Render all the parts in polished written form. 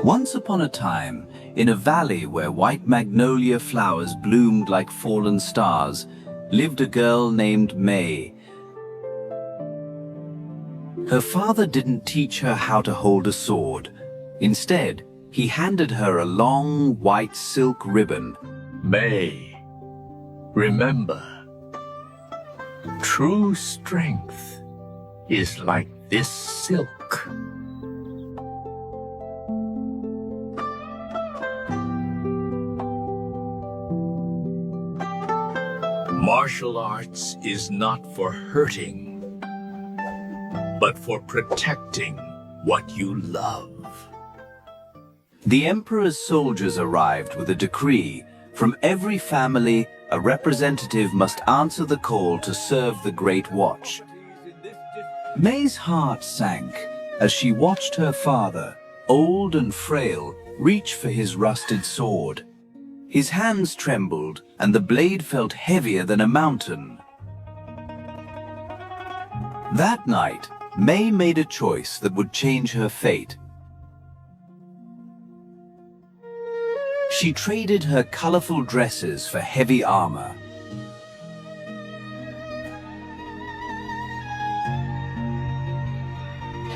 Once upon a time, in a valley where white magnolia flowers bloomed like fallen stars, lived a girl named May. Her father didn't teach her how to hold a sword. Instead, he handed her a long white silk ribbon. May, remember, true strength is like this silk. Martial arts is not for hurting, but for protecting what you love. The emperor's soldiers arrived with a decree. From every family, a representative must answer the call to serve the Great Watch. May's heart sank as she watched her father, old and frail, reach for his rusted sword. His hands trembled, and the blade felt heavier than a mountain. That night, May made a choice that would change her fate. She traded her colorful dresses for heavy armor.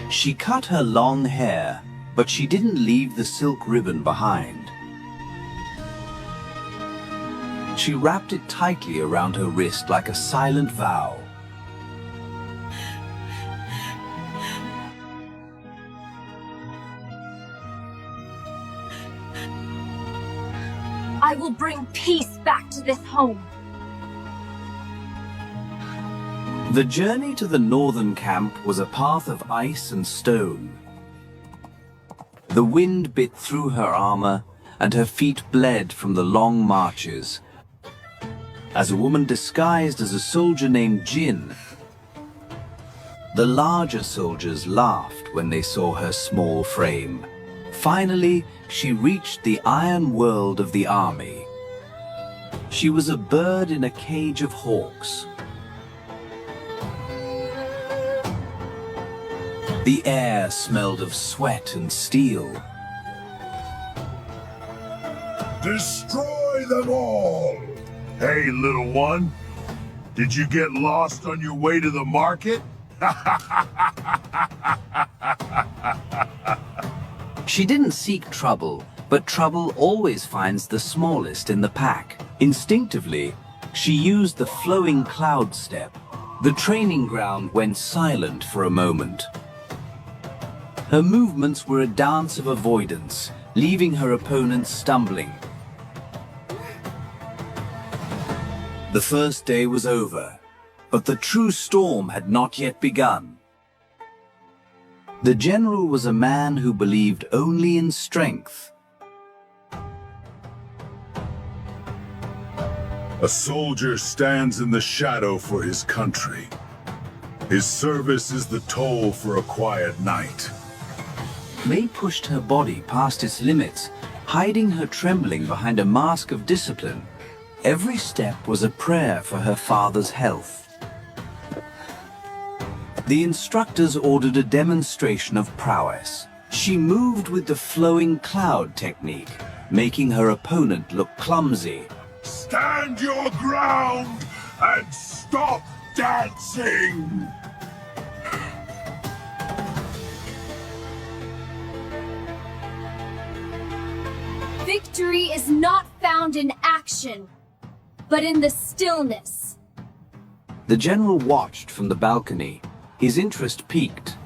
She cut her long hair, but she didn't leave the silk ribbon behind. She wrapped it tightly around her wrist like a silent vow. I will bring peace back to this home. The journey to the northern camp was a path of ice and stone. The wind bit through her armor, and her feet bled from the long marches. As a woman disguised as a soldier named Jin, the larger soldiers laughed when they saw her small frame. Finally, she reached the iron world of the army. She was a bird in a cage of hawks. The air smelled of sweat and steel. Destroy them all! Hey, little one, did you get lost on your way to the market? She didn't seek trouble, but trouble always finds the smallest in the pack. Instinctively, she used the flowing cloud step. The training ground went silent for a moment. Her movements were a dance of avoidance, leaving her opponents stumbling. The first day was over, but the true storm had not yet begun. The general was a man who believed only in strength. A soldier stands in the shadow for his country. His service is the toll for a quiet night. May pushed her body past its limits, hiding her trembling behind a mask of discipline. Every step was a prayer for her father's health. The instructors ordered a demonstration of prowess. She moved with the flowing cloud technique, making her opponent look clumsy. Stand your ground and stop dancing! Victory is not found in action, but in the stillness. The general watched from the balcony. His interest piqued.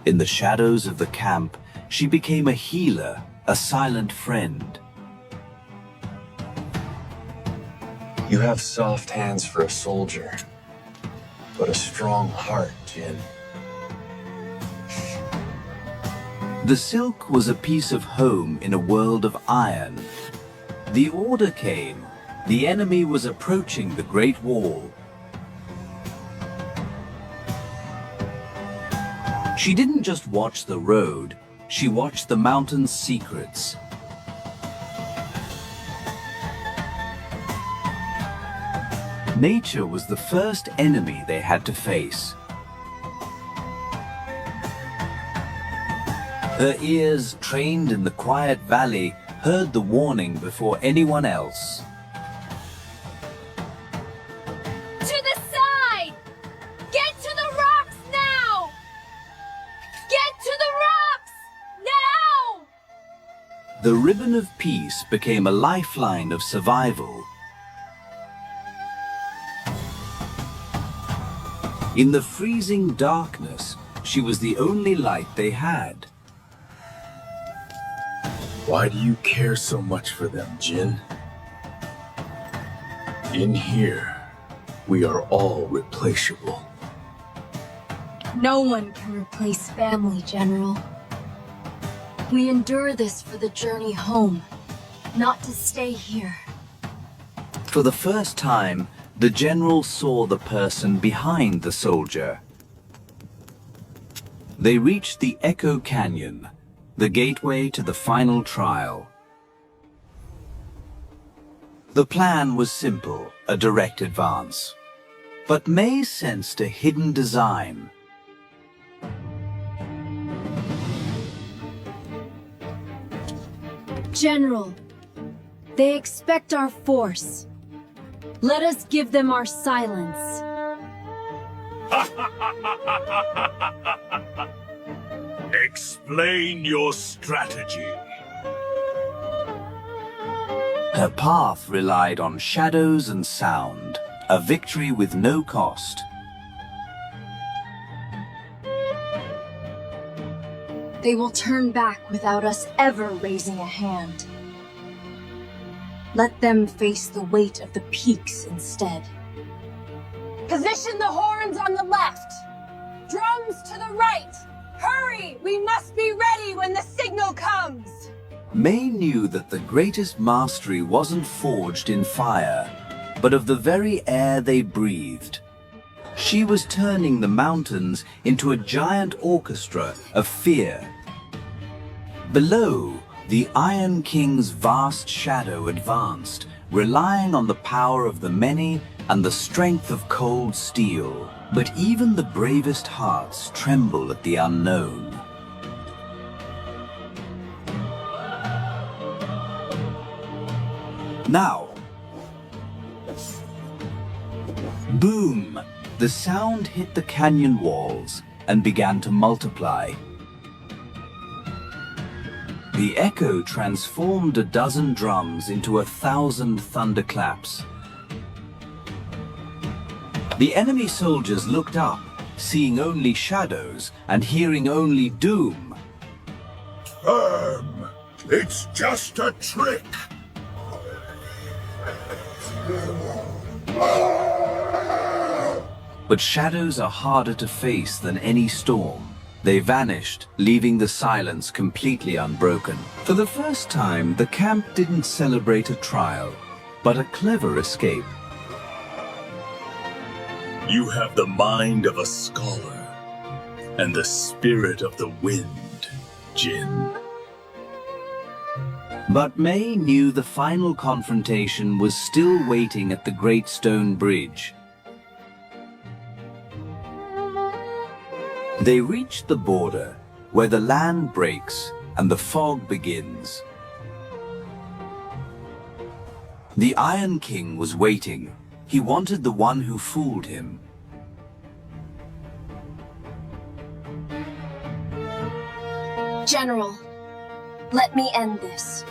In the shadows of the camp, she became a healer, a silent friend. You have soft hands for a soldier, but a strong heart, Jin. The silk was a piece of home in a world of iron. The order came. The enemy was approaching the Great Wall. She didn't just watch the road, she watched the mountain's secrets. Nature was the first enemy they had to face. Her ears, trained in the quiet valley, heard the warning before anyone else. To the side! Get to the rocks now! Get to the rocks! Now! The ribbon of peace became a lifeline of survival. In the freezing darkness, she was the only light they had. Why do you care so much for them, Jin? In here, we are all replaceable. No one can replace family, General. We endure this for the journey home, not to stay here. For the first time, the general saw the person behind the soldier. They reached the Echo Canyon, the gateway to the final trial. The plan was simple, a direct advance. But May sensed a hidden design. General, they expect our force. Let us give them our silence. Explain your strategy. Her path relied on shadows and sound, a victory with no cost. They will turn back without us ever raising a hand. Let them face the weight of the peaks instead. Position the horns on the left. Drums to the right. Hurry! We must be ready when the signal comes. May knew that the greatest mastery wasn't forged in fire, but of the very air they breathed. She was turning the mountains into a giant orchestra of fear. Below, the Iron King's vast shadow advanced, relying on the power of the many and the strength of cold steel. But even the bravest hearts tremble at the unknown. Now! Boom! The sound hit the canyon walls and began to multiply. The echo transformed a dozen drums into 1,000 thunderclaps. The enemy soldiers looked up, seeing only shadows and hearing only doom. Firm! It's just a trick! But shadows are harder to face than any storm. They vanished, leaving the silence completely unbroken. For the first time, the camp didn't celebrate a trial, but a clever escape. You have the mind of a scholar and the spirit of the wind, Jin. But May knew the final confrontation was still waiting at the Great Stone Bridge. They reached the border, where the land breaks and the fog begins. The Iron King was waiting. He wanted the one who fooled him. General, let me end this.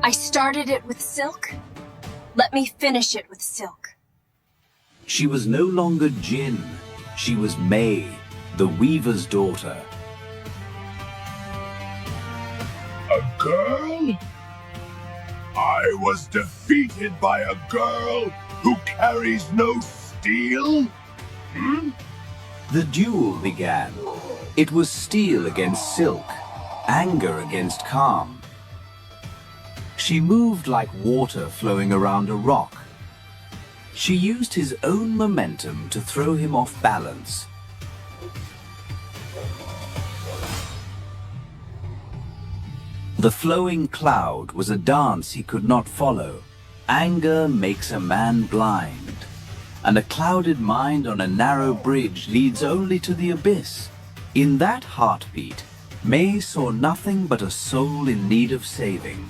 I started it with silk. Let me finish it with silk. She was no longer Jin. She was May, the weaver's daughter. A girl? I was defeated by a girl who carries no steel? The duel began. It was steel against silk, anger against calm. She moved like water flowing around a rock. She used his own momentum to throw him off balance. The flowing cloud was a dance he could not follow. Anger makes a man blind, and a clouded mind on a narrow bridge leads only to the abyss. In that heartbeat, May saw nothing but a soul in need of saving.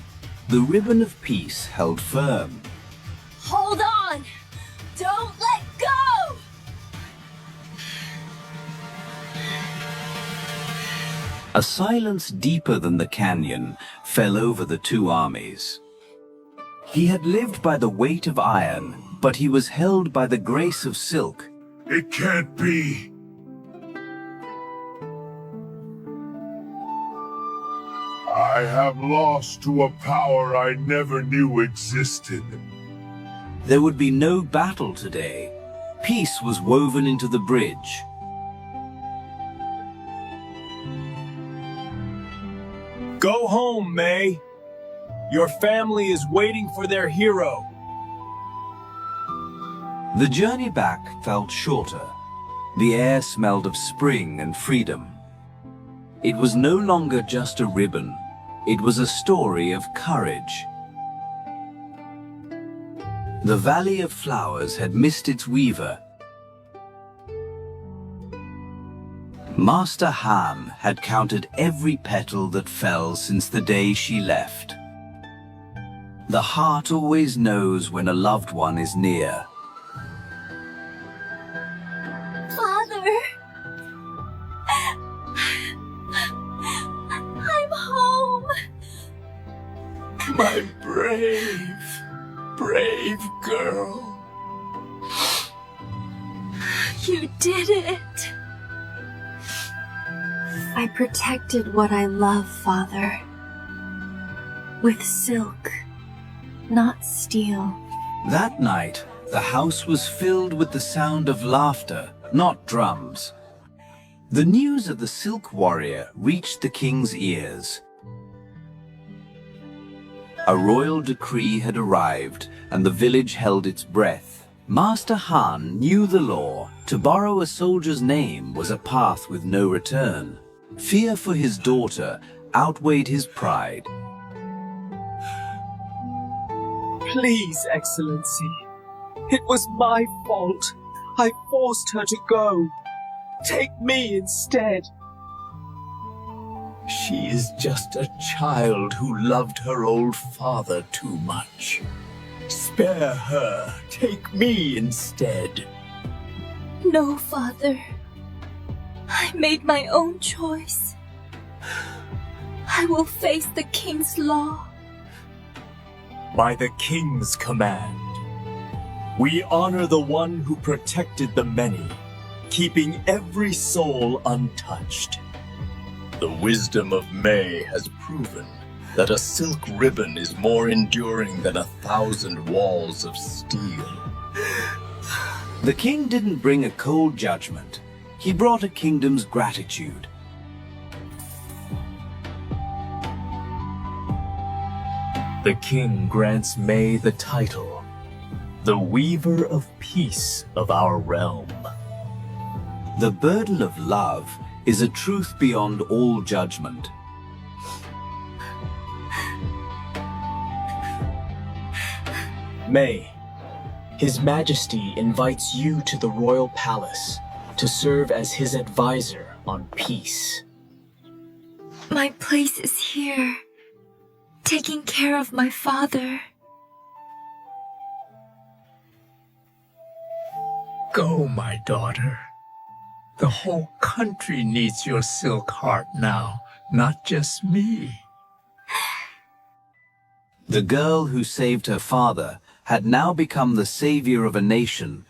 The ribbon of peace held firm. Hold on! Don't let go! A silence deeper than the canyon fell over the two armies. He had lived by the weight of iron, but he was held by the grace of silk. It can't be. I have lost to a power I never knew existed. There would be no battle today. Peace was woven into the bridge. Go home, May. Your family is waiting for their hero. The journey back felt shorter. The air smelled of spring and freedom. It was no longer just a ribbon. It was a story of courage. The Valley of Flowers had missed its weaver. Master Han had counted every petal that fell since the day she left. The heart always knows when a loved one is near. Father! I'm home! My brave, brave girl. You did it! I protected what I love, Father. With silk, not steel. That night, the house was filled with the sound of laughter, not drums. The news of the Silk Warrior reached the king's ears. A royal decree had arrived, and the village held its breath. Master Han knew the law. To borrow a soldier's name was a path with no return. Fear for his daughter outweighed his pride. Please, Excellency. It was my fault. I forced her to go. Take me instead. She is just a child who loved her old father too much. Spare her. Take me instead. No, Father. I made my own choice. I will face the king's law. By the king's command, we honor the one who protected the many, keeping every soul untouched. The wisdom of May has proven that a silk ribbon is more enduring than 1,000 walls of steel. The king didn't bring a cold judgment. He brought a kingdom's gratitude. The king grants May the title, the Weaver of Peace of our realm. The burden of love is a truth beyond all judgment. May, His Majesty invites you to the royal palace to serve as his advisor on peace. My place is here, taking care of my father. Go, my daughter. The whole country needs your silk heart now, not just me. The girl who saved her father had now become the savior of a nation